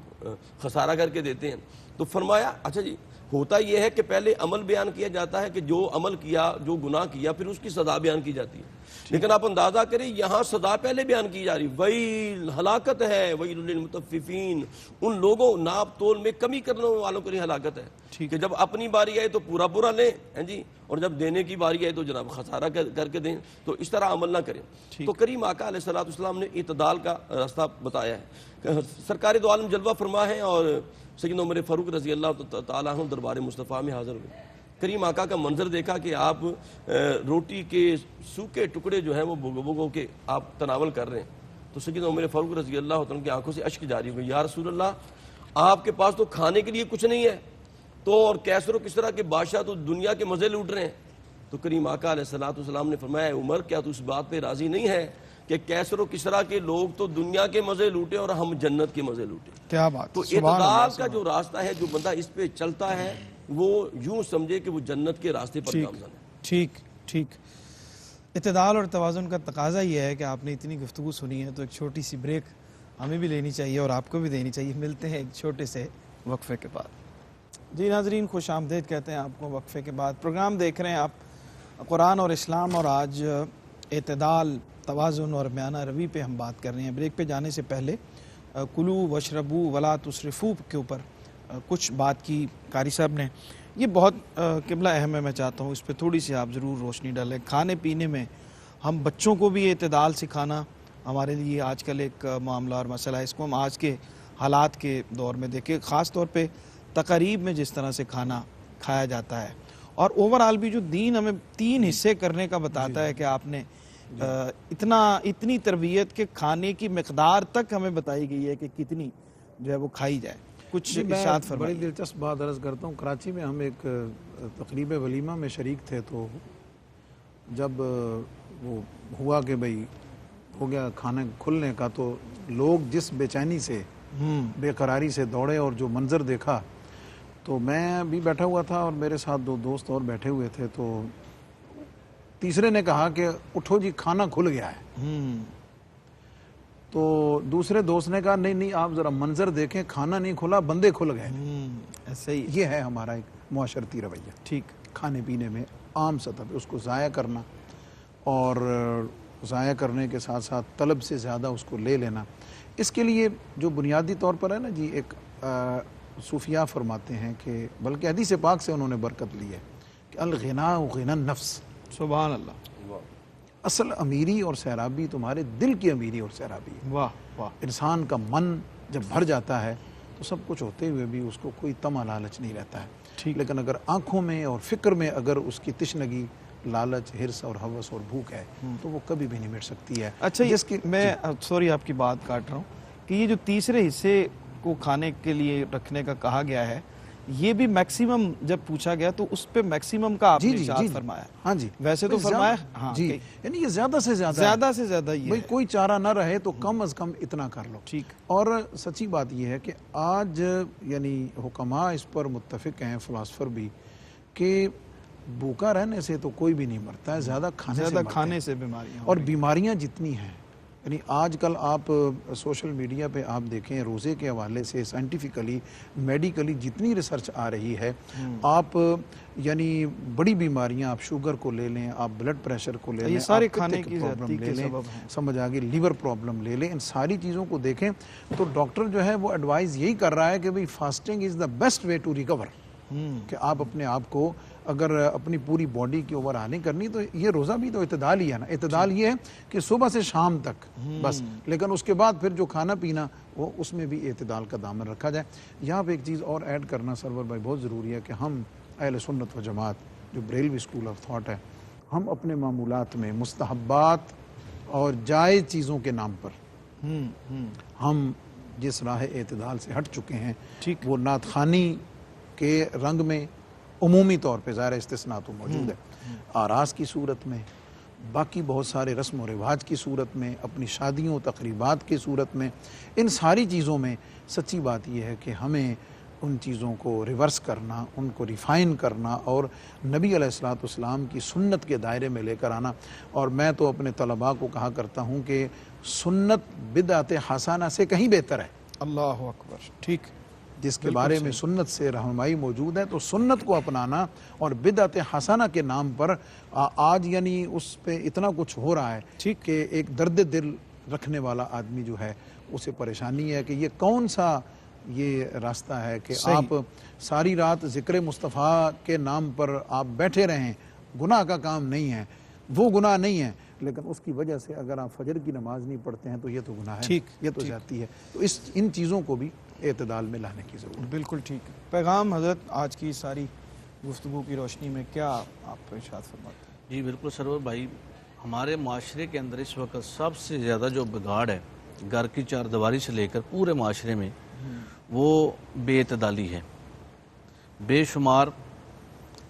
خسارہ کر کے دیتے ہیں۔ تو فرمایا اچھا جی ہوتا یہ ہے کہ پہلے عمل بیان کیا جاتا ہے کہ جو عمل کیا، جو گناہ کیا، پھر اس کی سزا بیان کی جاتی ہے۔ لیکن آپ اندازہ کریں یہاں سزا پہلے بیان کی جا رہی، ویل ہلاکت ہے، ویل للمطففین، ان لوگوں ناپ تول میں کمی کرنے والوں کے لیے ہلاکت ہے کہ جب اپنی باری آئے تو پورا پورا لیں جی، اور جب دینے کی باری آئے تو جناب خسارہ کر کے دیں، تو اس طرح عمل نہ کریں۔ تو کریم آقا علیہ السلام نے اعتدال کا راستہ بتایا ہے۔ سرکار دو عالم جلوہ فرما ہے اور سیدنا عمر فاروق رضی اللہ تعالیٰ عنہ دربار مصطفیٰ میں حاضر ہوئے۔ کریم آقا کا منظر دیکھا کہ آپ روٹی کے سوکھے ٹکڑے جو ہیں وہ بھگو کے آپ تناول کر رہے ہیں، تو سیدنا عمر فاروق رضی اللہ تعالیٰ کی آنکھوں سے اشک جاری ہوئی، یا رسول اللہ آپ کے پاس تو کھانے کے لیے کچھ نہیں ہے، تو اور کیسر و کسرا کے بادشاہ تو دنیا کے مزے لوٹ رہے ہیں۔ تو کریم آقا علیہ السلام نے فرمایا، عمر کیا تو اس بات پہ راضی نہیں ہے کہ کیسر و کسرا کے لوگ تو دنیا کے مزے لوٹے اور ہم جنت کے مزے لوٹے؟ کیا بات، تو اعتدال کا جو راستہ ہے، جو بندہ اس پہ چلتا ہے وہ یوں سمجھے کہ وہ جنت کے راستے پر گامزن ہے۔ ٹھیک۔ اعتدال اور توازن کا تقاضا یہ ہے کہ آپ نے اتنی گفتگو سنی ہے تو ایک چھوٹی سی بریک ہمیں بھی لینی چاہیے اور آپ کو بھی دینی چاہیے۔ ملتے ہیں ایک چھوٹے سے وقفے کے بعد۔ جی ناظرین، خوش آمدید کہتے ہیں آپ کو وقفے کے بعد۔ پروگرام دیکھ رہے ہیں آپ قرآن اور اسلام، اور آج اعتدال، توازن اور میانہ روی پہ ہم بات کر رہے ہیں۔ بریک پہ جانے سے پہلے کلو وشربو ولا تسرفو کے اوپر کچھ بات کی قاری صاحب نے، یہ بہت قبلہ اہم ہے، میں چاہتا ہوں اس پہ تھوڑی سی آپ ضرور روشنی ڈالیں۔ کھانے پینے میں ہم بچوں کو بھی اعتدال سکھانا ہمارے لیے آج کل ایک معاملہ اور مسئلہ ہے۔ اس کو ہم آج کے حالات کے دور میں دیکھیں، خاص طور پہ تقریب میں جس طرح سے کھانا کھایا جاتا ہے، اور اوورآل بھی جو دین ہمیں 3 حصے کرنے کا بتاتا ہے کہ آپ نے اتنی تربیت کے کھانے کی مقدار تک ہمیں بتائی گئی ہے کہ کتنی جو ہے وہ کھائی جائے۔ کچھ ارشاد فرمائیے۔ بڑی دلچسپ بات عرض کرتا ہوں، کراچی میں ہم ایک تقریب ولیمہ میں شریک تھے، تو جب وہ ہوا کہ بھئی ہو گیا کھانے کھلنے کا، تو لوگ جس بے چینی سے بے قراری سے دوڑے اور جو منظر دیکھا، تو میں بھی بیٹھا ہوا تھا اور میرے ساتھ 2 دوست اور بیٹھے ہوئے تھے، تو تیسرے نے کہا کہ اٹھو جی کھانا کھل گیا ہے، تو دوسرے دوست نے کہا نہیں آپ ذرا منظر دیکھیں، کھانا نہیں کھلا، بندے کھل گئے۔ ایسا ہی یہ ہے ہمارا ایک معاشرتی رویہ، ٹھیک، کھانے پینے میں عام سطح پہ اس کو ضائع کرنا، اور ضائع کرنے کے ساتھ ساتھ طلب سے زیادہ اس کو لے لینا۔ اس کے لیے جو بنیادی طور پر ہے نا جی، ایک صوفیاء فرماتے ہیں کہ بلکہ حدیث پاک سے انہوں نے برکت لی ہے کہ الغنا غنا النفس، سبحان اللہ، اصل امیری اور سیرابی تمہارے دل کی امیری اور سیرابی ہے۔ واہ واہ، انسان کا من جب بھر جاتا ہے تو سب کچھ ہوتے ہوئے بھی اس کو کوئی طمع لالچ نہیں رہتا ہے، لیکن اگر آنکھوں میں اور فکر میں اگر اس کی تشنگی، لالچ، حرص اور ہوس اور بھوک ہے تو وہ کبھی بھی نہیں مٹ سکتی ہے۔ اچھا، میں سوری آپ کی بات کاٹ رہا ہوں کہ یہ جو تیسرے حصے کو کھانے کے لیے رکھنے کا کہا گیا ہے، یہ بھی میکسیمم جب پوچھا گیا تو اس پہ میکسیمم کا آپ نے ارشاد فرمایا۔ ہاں جی، ویسے تو فرمایا ہاں جی، یعنی یہ زیادہ سے زیادہ یہ بھئی کوئی چارہ نہ رہے تو کم از کم اتنا کر لو۔ ٹھیک، اور سچی بات یہ ہے کہ آج یعنی حکماء اس پر متفق ہیں، فلاسفر بھی، کہ بھوکا رہنے سے تو کوئی بھی نہیں مرتا ہے، زیادہ کھانے سے بیماریاں، اور بیماریاں جتنی ہیں، یعنی آج کل آپ سوشل میڈیا پہ آپ دیکھیں، روزے کے حوالے سے سائنٹیفکلی، میڈیکلی جتنی ریسرچ آ رہی ہے، آپ یعنی بڑی بیماریاں، آپ شوگر کو لے لیں، آپ بلڈ پریشر کو لے لیں، یہ سارے آپ کھانے پتہ کی پرابلم لے لیں، سبب ہیں، سمجھ آگے لیور پرابلم لے لیں، ان ساری چیزوں کو دیکھیں تو ڈاکٹر جو ہے وہ ایڈوائز یہی کر رہا ہے کہ بھئی fasting is the best way to recover, کہ آپ اپنے آپ کو اگر اپنی پوری باڈی کی اوور ہالنگ کرنی تو یہ روزہ بھی تو اعتدال ہی ہے نا۔ اعتدال یہ ہے کہ صبح سے شام تک بس، لیکن اس کے بعد پھر جو کھانا پینا وہ اس میں بھی اعتدال کا دامن رکھا جائے۔ یہاں پہ ایک چیز اور ایڈ کرنا سرور بھائی بہت ضروری ہے کہ ہم اہل سنت و جماعت جو بریلوی اسکول آف تھاٹ ہے، ہم اپنے معمولات میں مستحبات اور جائز چیزوں کے نام پر ہم جس راہ اعتدال سے ہٹ چکے ہیں، وہ نعت خوانی کے رنگ میں عمومی طور پہ، ظاہر استثناء تو موجود ہے، آراس کی صورت میں، باقی بہت سارے رسم و رواج کی صورت میں، اپنی شادیوں تقریبات کی صورت میں، ان ساری چیزوں میں سچی بات یہ ہے کہ ہمیں ان چیزوں کو ریورس کرنا، ان کو ریفائن کرنا اور نبی علیہ السلام کی سنت کے دائرے میں لے کر آنا۔ اور میں تو اپنے طلباء کو کہا کرتا ہوں کہ سنت بدعت حسانہ سے کہیں بہتر ہے۔ اللہ اکبر، ٹھیک، جس کے بارے میں سنت سے رہنمائی موجود ہے، تو سنت کو اپنانا اور بدعت حسنہ کے نام پر آج یعنی اس پہ اتنا کچھ ہو رہا ہے کہ ایک درد دل رکھنے والا آدمی جو ہے اسے پریشانی ہے کہ یہ کون سا یہ راستہ ہے کہ آپ ساری رات ذکر مصطفیٰ کے نام پر آپ بیٹھے رہیں، گناہ کا کام نہیں ہے، وہ گناہ نہیں ہے، لیکن اس کی وجہ سے اگر آپ فجر کی نماز نہیں پڑھتے ہیں تو یہ تو گناہ ہے، یہ تو زیادتی ہے۔ تو ان چیزوں کو بھی اعتدال میں لانے کی ضرورت ہے۔ بالکل ٹھیک ہے۔ پیغام حضرت آج کی ساری گفتگو کی روشنی میں کیا آپ ارشاد فرماتے ہیں؟ جی بالکل سرور بھائی، ہمارے معاشرے کے اندر اس وقت سب سے زیادہ جو بگاڑ ہے گھر کی چار دیواری سے لے کر پورے معاشرے میں، وہ بے اعتدالی ہے۔ بے شمار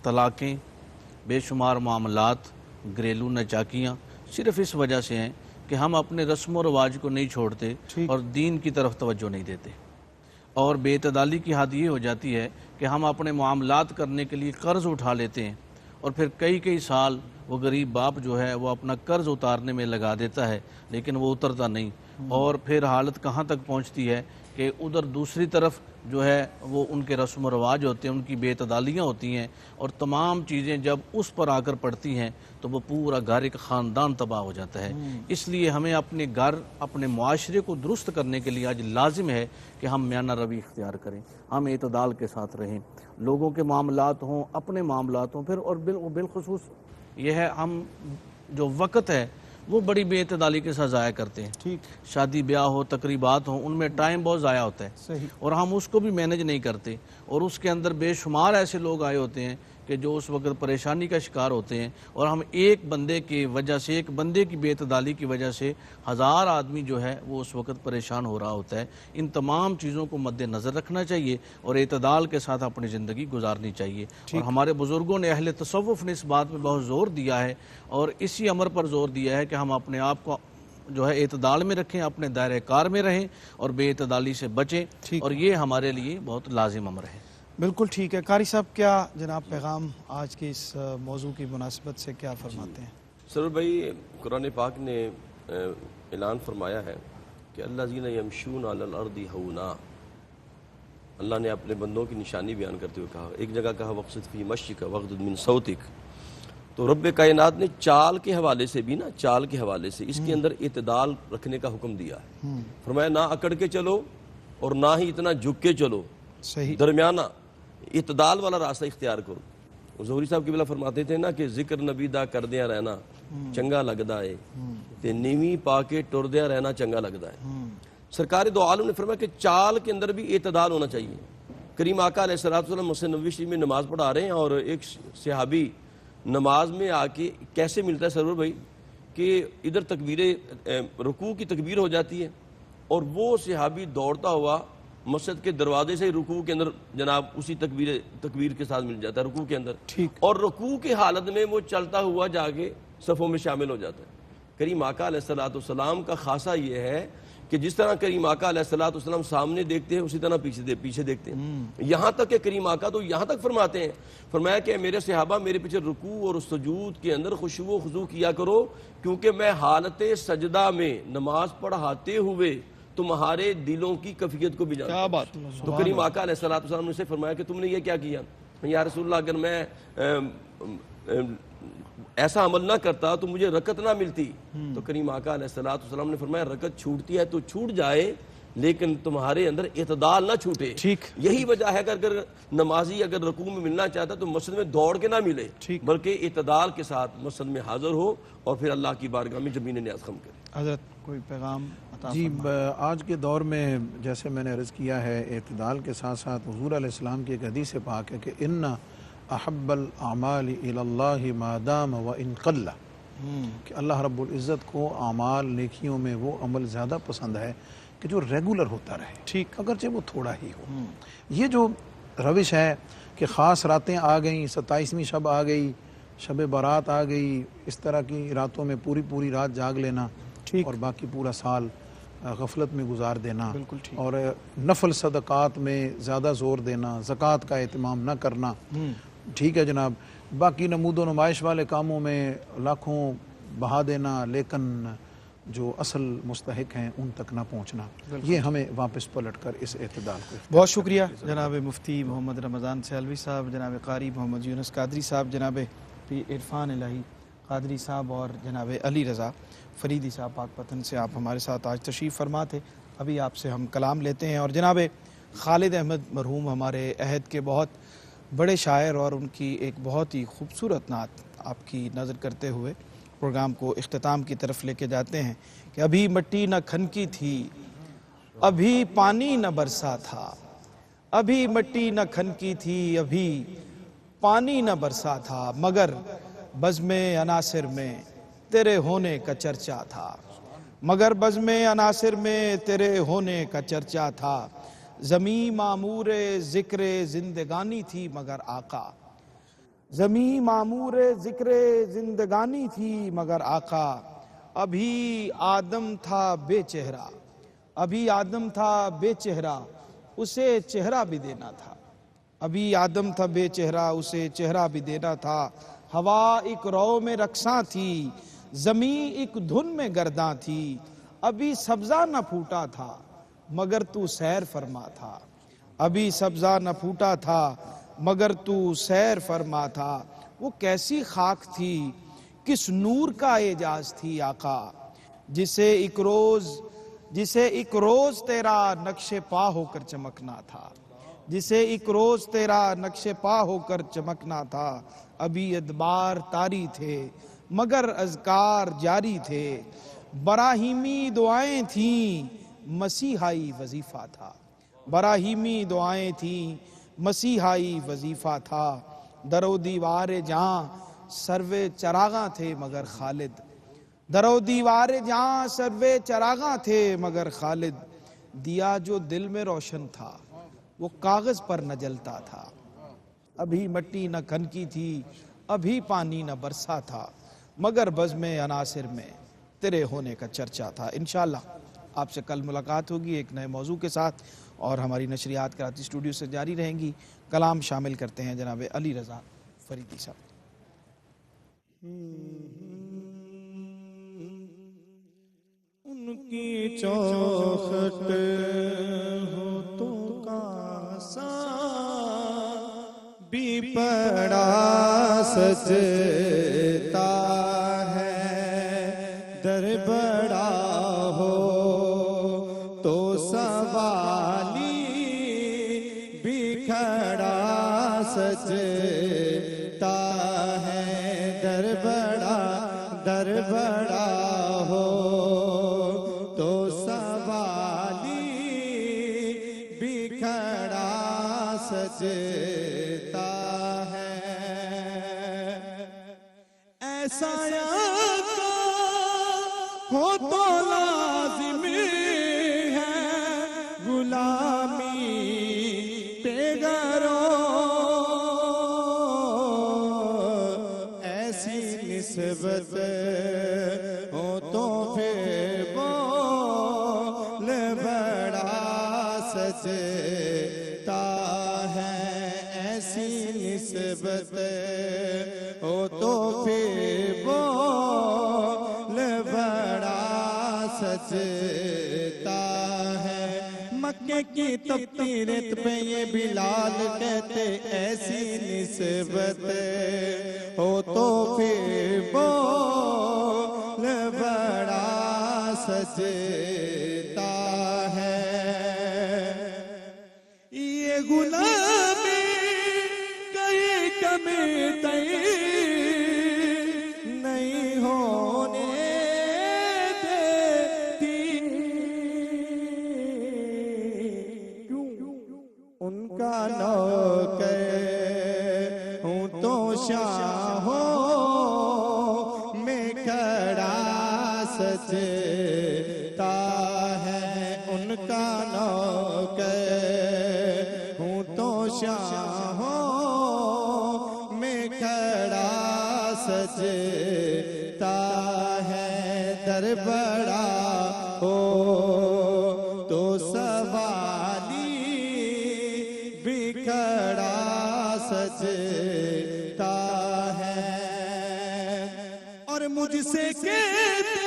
طلاقیں، بے شمار معاملات، گھریلو نچاکیاں صرف اس وجہ سے ہیں کہ ہم اپنے رسم و رواج کو نہیں چھوڑتے اور دین کی طرف توجہ نہیں دیتے۔ اور بے اعتدالی کی حد یہ ہو جاتی ہے کہ ہم اپنے معاملات کرنے کے لیے قرض اٹھا لیتے ہیں اور پھر کئی سال وہ غریب باپ جو ہے وہ اپنا قرض اتارنے میں لگا دیتا ہے، لیکن وہ اترتا نہیں، اور پھر حالت کہاں تک پہنچتی ہے کہ ادھر دوسری طرف جو ہے وہ ان کے رسم و رواج ہوتے ہیں، ان کی بے اعتدالیاں ہوتی ہیں، اور تمام چیزیں جب اس پر آ کر پڑتی ہیں تو وہ پورا گھر ایک خاندان تباہ ہو جاتا ہے۔ اس لیے ہمیں اپنے گھر، اپنے معاشرے کو درست کرنے کے لیے آج لازم ہے کہ ہم میانہ روی اختیار کریں، ہم اعتدال کے ساتھ رہیں، لوگوں کے معاملات ہوں، اپنے معاملات ہوں، پھر اور بالخصوص یہ ہے ہم جو وقت ہے وہ بڑی بے اعتدالی کے ساتھ ضائع کرتے ہیں۔ شادی بیاہ ہو، تقریبات ہوں، ان میں ٹائم بہت ضائع ہوتا ہے اور ہم اس کو بھی مینج نہیں کرتے، اور اس کے اندر بے شمار ایسے لوگ آئے ہوتے ہیں کہ جو اس وقت پریشانی کا شکار ہوتے ہیں، اور ہم ایک بندے کی وجہ سے، ایک بندے کی بے اعتدالی کی وجہ سے ہزار آدمی جو ہے وہ اس وقت پریشان ہو رہا ہوتا ہے۔ ان تمام چیزوں کو مد نظر رکھنا چاہیے اور اعتدال کے ساتھ اپنی زندگی گزارنی چاہیے، اور ہمارے بزرگوں نے، اہل تصوف نے اس بات میں بہت زور دیا ہے اور اسی امر پر زور دیا ہے کہ ہم اپنے آپ کو جو ہے اعتدال میں رکھیں، اپنے دائرہ کار میں رہیں اور بے اعتدالی سے بچیں، اور یہ ہمارے لیے بہت لازم امر ہے۔ بالکل ٹھیک ہے۔ قاری صاحب، کیا جناب پیغام آج کی اس موضوع کی مناسبت سے کیا فرماتے ہیں؟ سرور بھائی، قرآن پاک نے اعلان فرمایا ہے کہ الذین یمشون علی الارض ہونا، اللہ نے اپنے بندوں کی نشانی بیان کرتے ہوئے کہا، ایک جگہ کہا وقصد فی مشیک واغضض من صوتک، تو رب کائنات نے چال کے حوالے سے بھی چال کے حوالے سے اس کے اندر اعتدال رکھنے کا حکم دیا ہے۔ فرمایا نہ اکڑ کے چلو اور نہ ہی اتنا جھک کے چلو، درمیانہ اعتدال والا راستہ اختیار کرو۔ زہری صاحب کی بلا فرماتے تھے نا کہ ذکر نبی دا کردیا رہنا چنگا لگدا ہے تے نیوی پا کے ٹردیا رہنا چنگا لگدا ہے۔ سرکار دو عالم نے فرمایا کہ چال کے اندر بھی اعتدال ہونا چاہیے۔ کریم آقا علیہ السلام مسجد نبوی شریف میں نماز پڑھا رہے ہیں اور ایک صحابی نماز میں آ کے کیسے ملتا ہے سرور بھائی کہ ادھر تکبیر رکوع کی تکبیر ہو جاتی ہے اور وہ صحابی دوڑتا ہوا مسجد کے دروازے سے رکوع کے اندر جناب اسی تکبیر کے ساتھ مل جاتا ہے رکوع کے اندر، اور رکوع کی حالت میں وہ چلتا ہوا جا کے صفوں میں شامل ہو جاتا ہے۔ کریم آقا علیہ السلام کا خاصہ یہ ہے کہ جس طرح کریم آقا علیہ السلام سامنے دیکھتے ہیں اسی طرح پیچھے دیکھتے ہیں، یہاں تک کہ کریم آقا تو یہاں تک فرماتے ہیں، فرمایا کہ میرے صحابہ میرے پیچھے رکوع اور سجود کے اندر خشوع و خضوع کیا کرو، کیونکہ میں حالت سجدہ میں نماز پڑھاتے ہوئے تمہارے دلوں کی کیفیت کو بھی جانتا ہوں۔ تو کریم آقا علیہ السلام نے اسے فرمایا کہ تم نے یہ کیا کیا؟ یا رسول اللہ، اگر میں ایسا عمل نہ کرتا تو مجھے رکعت نہ ملتی۔ تو کریم آقا علیہ السلام نے فرمایا رکعت چھوٹتی ہے تو چھوٹ جائے لیکن تمہارے اندر اعتدال نہ چھوٹے۔ یہی وجہ ہے کہ اگر نمازی اگر رکوع میں ملنا چاہتا تو مسجد میں دوڑ کے نہ ملے بلکہ اعتدال کے ساتھ مسجد میں حاضر ہو اور پھر اللہ کی بارگاہ میں زمین نیاز خم کرے۔ حضرت کوئی پیغام عطا جی، آج کے دور میں جیسے میں نے عرض کیا ہے، اعتدال کے ساتھ ساتھ حضور علیہ السلام کی ایک حدیث پاک ہے کہ ان احب الاعمال الی اللہ ما دام و ان قل، کہ اللہ رب العزت کو اعمال نیکیوں میں وہ عمل زیادہ پسند ہے کہ جو ریگولر ہوتا رہے، اگرچہ وہ تھوڑا ہی ہو۔ یہ جو روش ہے کہ خاص راتیں آ گئیں، 27ویں شب آ گئی، شب برات آ گئی، اس طرح کی راتوں میں پوری رات جاگ لینا اور باقی پورا سال غفلت میں گزار دینا، اور نفل صدقات میں زیادہ زور دینا، زکوٰۃ کا اہتمام نہ کرنا، ٹھیک ہے جناب، باقی نمود و نمائش والے کاموں میں لاکھوں بہا دینا لیکن جو اصل مستحق ہیں ان تک نہ پہنچنا، یہ ہمیں واپس پلٹ کر اس اعتدال کو بہت شکریہ جناب مفتی محمد رمضان سیالوی صاحب، جناب قاری محمد یونس قادری صاحب، جناب پی عرفان الہی قادری صاحب اور جناب علی رضا فریدی صاحب پاک پتن سے آپ ہمارے ساتھ آج تشریف فرما تھے۔ ابھی آپ سے ہم کلام لیتے ہیں اور جناب خالد احمد مرحوم ہمارے عہد کے بہت بڑے شاعر اور ان کی ایک بہت ہی خوبصورت نعت آپ کی نظر کرتے ہوئے پروگرام کو اختتام کی طرف لے کے جاتے ہیں کہ ابھی مٹی نہ کھنکی تھی، ابھی پانی نہ برسا تھا، ابھی مٹی نہ کھنکی تھی، ابھی پانی نہ برسا تھا، مگر بزم عناصر میں تیرے ہونے کا چرچا تھا، مگر بزم عناصر میں تیرے ہونے کا چرچا تھا، زمیں معمور ذکر زندگانی تھی مگر آقا، زمیں معمور ذکر زندگانی تھی مگر آقا، ابھی آدم تھا بے چہرہ، ابھی آدم تھا بے چہرہ، اسے چہرہ بھی دینا تھا، ابھی آدم تھا بے چہرہ، اسے چہرہ بھی دینا تھا، ہوا ایک رو میں رقصاں تھی، زمین ایک دھن میں گرداں تھی، ابھی سبزہ نہ پھوٹا تھا مگر تو سیر فرما تھا، ابھی سبزہ نہ پھوٹا تھا مگر تو سیر فرما تھا، وہ کیسی خاک تھی، کس نور کا اعجاز تھی آقا، جسے ایک روز تیرا نقش پا ہو کر چمکنا تھا، جسے ایک روز تیرا نقش پا ہو کر چمکنا تھا، ابھی ادبار طاری تھے مگر اذکار جاری تھے، براہیمی دعائیں تھیں مسیحائی وظیفہ تھا، براہیمی دعائیں تھیں مسیحائی وظیفہ تھا، در و دیوار جہاں سروے چراغاں تھے مگر خالد، در و دیوار جہاں سروے چراغاں تھے مگر خالد، دیا جو دل میں روشن تھا وہ کاغذ پر نہ جلتا تھا، ابھی مٹی نہ کھنکی تھی، ابھی پانی نہ برسا تھا، مگر بزم عناصر میں تیرے ہونے کا چرچا تھا۔ انشاءاللہ آپ سے کل ملاقات ہوگی ایک نئے موضوع کے ساتھ، اور ہماری نشریات کراچی اسٹوڈیو سے جاری رہیں گی۔ کلام شامل کرتے ہیں جناب علی رضا فریدی صاحب۔ ان کی چوکھٹ ہونٹوں کا سا بھی پڑا سجتا ہے، در بڑا ہو تو سوالی بھی کھڑا سجتا ہے، در بڑا ہو تو سوالی بھی کھڑا سجتا ہے، ایسا آقا ہو تو لازمی ہے غلامی پہ گرو، ایسی نسبت ہو تو پھر بول بڑا سجتا ہے، ایسی نسبت ہو تو پھر بول بڑا سجتا ہے، مکے کی تپتی ریت پہ یہ بلال کہتے ایسی نسبت ہو تو پھر بول بڑا سجتا ہے، یہ غلامی کہیں کمی تئی نہیں ہونے دیتی، کیوں ان کا نوکر ہوں تو شاہوں میں کھڑا سجتا ہے، ان کا نوکر ہوں تو شاہوں میں کھڑا سجتا ہے، در بڑا ہو تو سوالی بھی کھڑا سجتا ہے، اور مجھ سے کہتے